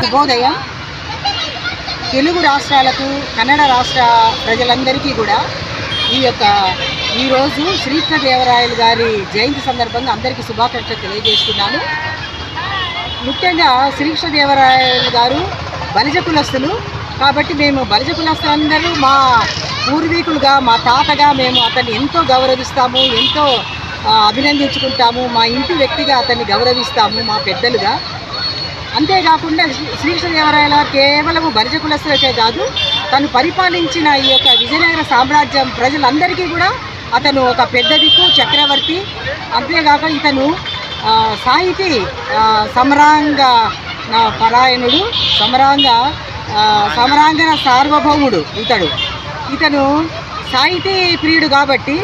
శుభోదయం. తెలుగు రాష్ట్రాలకు, కన్నడ రాష్ట్ర ప్రజలందరికీ కూడా ఈరోజు శ్రీకృష్ణదేవరాయలు గారి జయంతి సందర్భంగా అందరికీ శుభాకాంక్షలు తెలియజేస్తున్నాను. ముఖ్యంగా శ్రీకృష్ణదేవరాయలు గారు బలిజ కులస్తులు కాబట్టి మేము బలిజ కులస్తులందరూ మా పూర్వీకులుగా, మా తాతగా మేము అతన్ని ఎంతో గౌరవిస్తాము, ఎంతో అభినందించుకుంటాము. మా ఇంటి వ్యక్తిగా అతన్ని గౌరవిస్తాము, మా పెద్దలుగా. అంతేకాకుండా శ్రీకృష్ణదేవరాయల కేవలము బలిజ కులస్తులకే కాదు, తను పరిపాలించిన ఈ యొక్క విజయనగర సామ్రాజ్యం ప్రజలందరికీ కూడా అతను ఒక పెద్ద దిక్కు, చక్రవర్తి. అంతేకాక ఇతను సాహితీ సమరాంగ పరాయణుడు, సమరాంగణ సార్వభౌముడు. ఇతను సాహితీ ప్రియుడు కాబట్టి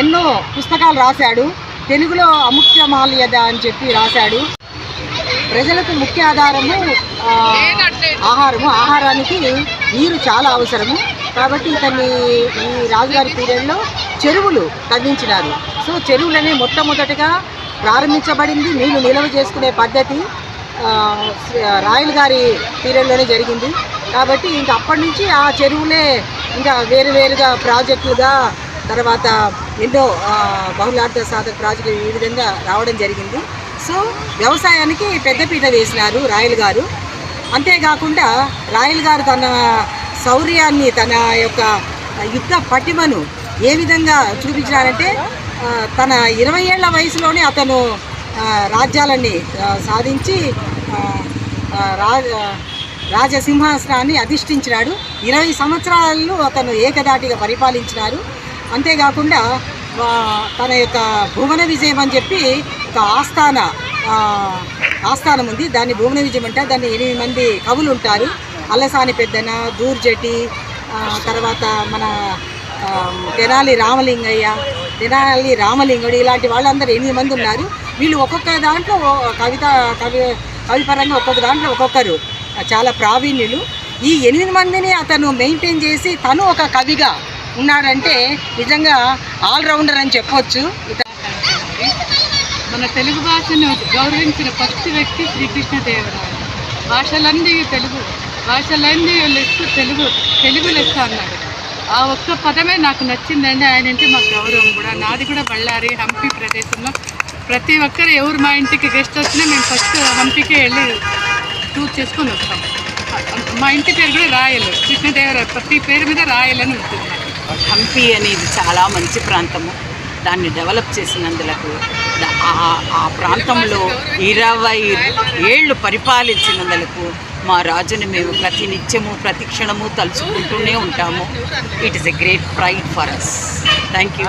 ఎన్నో పుస్తకాలు రాశాడు. తెలుగులో అముఖ్యమాల్యద అని చెప్పి రాశాడు. ప్రజలకు ముఖ్య ఆధారము ఆహారానికి నీరు చాలా అవసరము కాబట్టి ఈ రాజుగారి పీరియడ్లో చెరువులు తవ్వించినారు. సో చెరువులనే మొట్టమొదటిగా ప్రారంభించబడింది. నీళ్లు నిల్వ చేసుకునే పద్ధతి రాయల్ గారి పీరియడ్లోనే జరిగింది కాబట్టి ఇంకా అప్పటి నుంచి ఆ చెరువులే ఇంకా వేరువేరుగా ప్రాజెక్టులుగా, తర్వాత ఎన్నో బహుళార్థ సాధక ప్రాజెక్టులు ఈ విధంగా రావడం జరిగింది. సో వ్యవసాయానికి పెద్దపీట వేసినారు రాయల్ గారు. అంతేకాకుండా రాయల్ గారు తన శౌర్యాన్ని, తన యొక్క యుద్ధ పటిమను ఏ విధంగా చూపించినారంటే తన 20 ఏళ్ల వయసులోనే అతను రాజ్యాలన్నీ సాధించి రాజసింహాసనాన్ని అధిష్ఠించినాడు. 20 సంవత్సరాలు అతను ఏకదాటిగా పరిపాలించినారు. అంతేకాకుండా తన యొక్క భువన విజయం అని చెప్పి ఒక ఆస్థానం ఉంది. దాన్ని భువన విజయం అంటే దాన్ని 8 మంది కవులు ఉంటారు. అల్లసాని పెద్దన, దూర్జటి, తర్వాత మన తెనాలి రామలింగుడు, ఇలాంటి వాళ్ళందరూ 8 మంది ఉన్నారు. వీళ్ళు ఒక్కొక్క దాంట్లో కవిపరంగా ఒక్కొక్క దాంట్లో ఒక్కొక్కరు చాలా ప్రావీణ్యులు. ఈ 8 మందిని అతను మెయింటైన్ చేసి తను ఒక కవిగా ఉన్నాడంటే నిజంగా ఆల్రౌండర్ అని చెప్పొచ్చు. మన తెలుగు భాషను గౌరవించిన ఫస్ట్ వ్యక్తి శ్రీకృష్ణదేవరాయలు. భాషలన్నీ లెస్సు, తెలుగు లెస్సు అన్నాడు. ఆ ఒక్క పదమే నాకు నచ్చిందండి. ఆయన అంటే మాకు గౌరవం కూడా. నాది కూడా బళ్ళారి హంపి ప్రదేశంలో. ప్రతి ఒక్కరు ఎవరు మా ఇంటికి గెస్ట్ వచ్చినా మేము ఫస్ట్ హంపికే వెళ్ళి టూర్ చేసుకొని వస్తాం. మా ఇంటి పేరు కూడా రాయలు, కృష్ణదేవరాయలు. ప్రతి పేరు మీద రాయలు అని ఉంటుంది. హంపి అనేది చాలా మంచి ప్రాంతము. దాన్ని డెవలప్ చేసినందులకు, ఆ ప్రాంతంలో 20 ఏళ్ళు పరిపాలించినందులకు మా రాజుని మేము ప్రతి నిత్యము, ప్రతి క్షణము తలుచుకుంటూనే ఉంటాము. It is a great pride for us. Thank you.